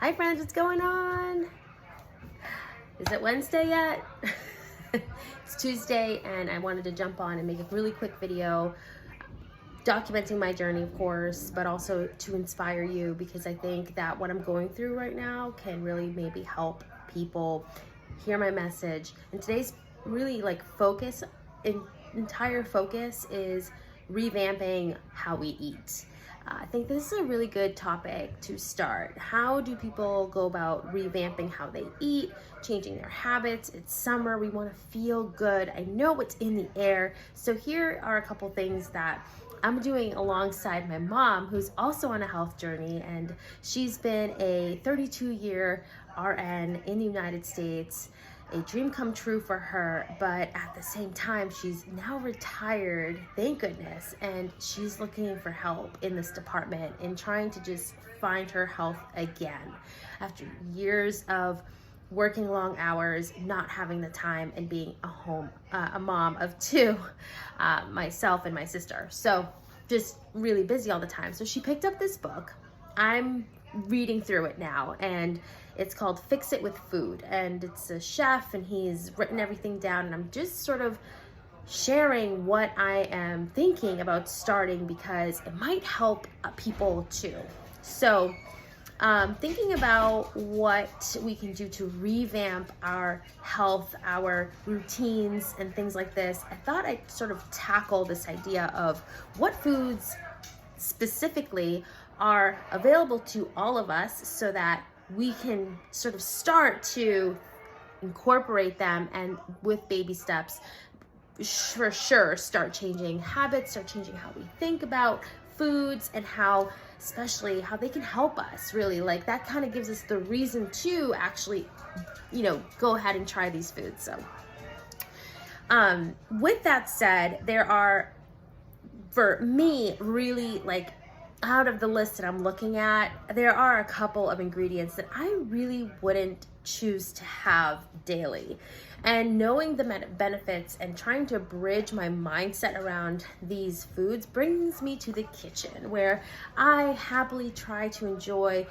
Hi friends, what's going on? Is it Wednesday yet? It's Tuesday and I wanted to jump on and make a really quick video documenting my journey, of course, but also to inspire you, because I think that what I'm going through right now can really maybe help people hear my message. And today's really entire focus is revamping how we eat. I think this is a really good topic to start. How do people go about revamping how they eat, changing their habits? It's summer, we want to feel good. I know it's in the air. So here are a couple things that I'm doing alongside my mom, who's also on a health journey, and she's been a 32-year RN in the United States. A dream come true for her, but at the same time, she's now retired, thank goodness, and she's looking for help in this department and trying to just find her health again after years of working long hours, not having the time, and being a mom of two, myself and my sister. So just really busy all the time. So she picked up this book. I'm reading through it now, and it's called Fix It with Food, and it's a chef and he's written everything down, and I'm just sort of sharing what I am thinking about starting because it might help people too. So thinking about what we can do to revamp our health, our routines, and things like this, I thought I'd sort of tackle this idea of what foods specifically are available to all of us so that we can sort of start to incorporate them, and with baby steps, for sure, start changing habits, start changing how we think about foods, and especially how they can help us, really. Like, that kind of gives us the reason to actually, go ahead and try these foods. So, with that said, there are, for me, really, out of the list that I'm looking at, there are a couple of ingredients that I really wouldn't choose to have daily. And knowing the benefits and trying to bridge my mindset around these foods brings me to the kitchen, where I happily try to enjoy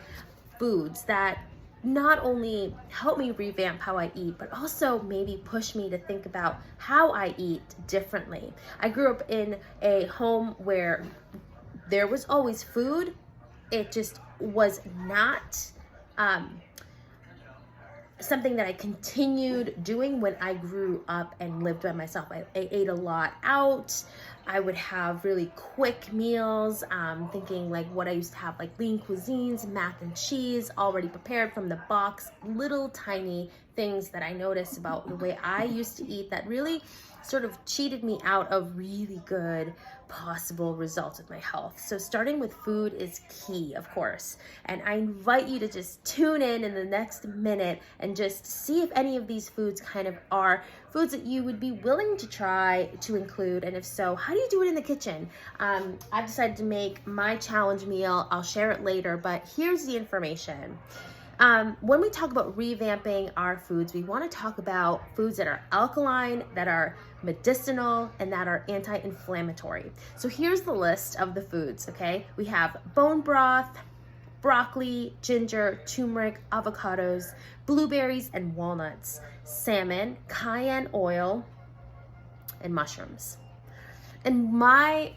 foods that not only help me revamp how I eat, but also maybe push me to think about how I eat differently. I grew up in a home where there was always food. It just was not something that I continued doing when I grew up and lived by myself. I ate a lot out. I would have really quick meals, thinking like what I used to have, like lean cuisines, mac and cheese, already prepared from the box, little tiny things that I noticed about the way I used to eat that really sort of cheated me out of really good possible results with my health. So starting with food is key, of course. And I invite you to just tune in the next minute and just see if any of these foods kind of are foods that you would be willing to try to include. And if so, how do you do it in the kitchen? I've decided to make my challenge meal. I'll share it later, but here's the information. When we talk about revamping our foods, we want to talk about foods that are alkaline, that are medicinal, and that are anti-inflammatory. So here's the list of the foods, okay? We have bone broth, broccoli, ginger, turmeric, avocados, blueberries and walnuts, salmon, cayenne oil, and mushrooms. And my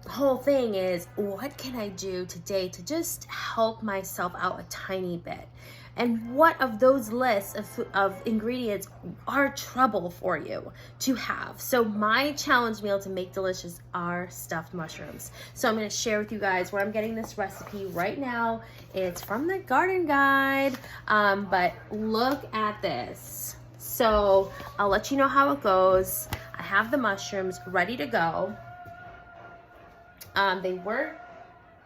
whole thing is, what can I do today to just help myself out a tiny bit? And what of those lists of ingredients are trouble for you to have? So my challenge meal to make delicious are stuffed mushrooms. So I'm going to share with you guys where I'm getting this recipe right now. It's from the garden guide, but look at this. So I'll let you know how it goes. I have the mushrooms ready to go.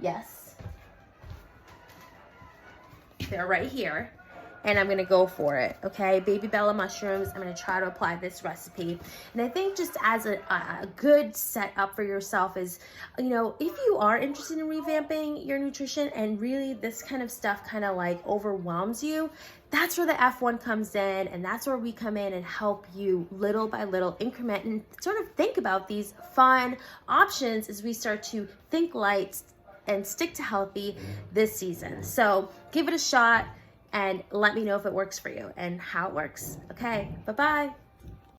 Yes, they're right here, and I'm gonna go for it, okay? Baby Bella mushrooms. I'm gonna try to apply this recipe. And I think just as a good setup for yourself is, if you are interested in revamping your nutrition and really this kind of stuff kind of like overwhelms you, that's where the F1 comes in, and that's where we come in and help you little by little increment and sort of think about these fun options as we start to think light, and stick to healthy this season. So give it a shot and let me know if it works for you and how it works. Okay, bye-bye.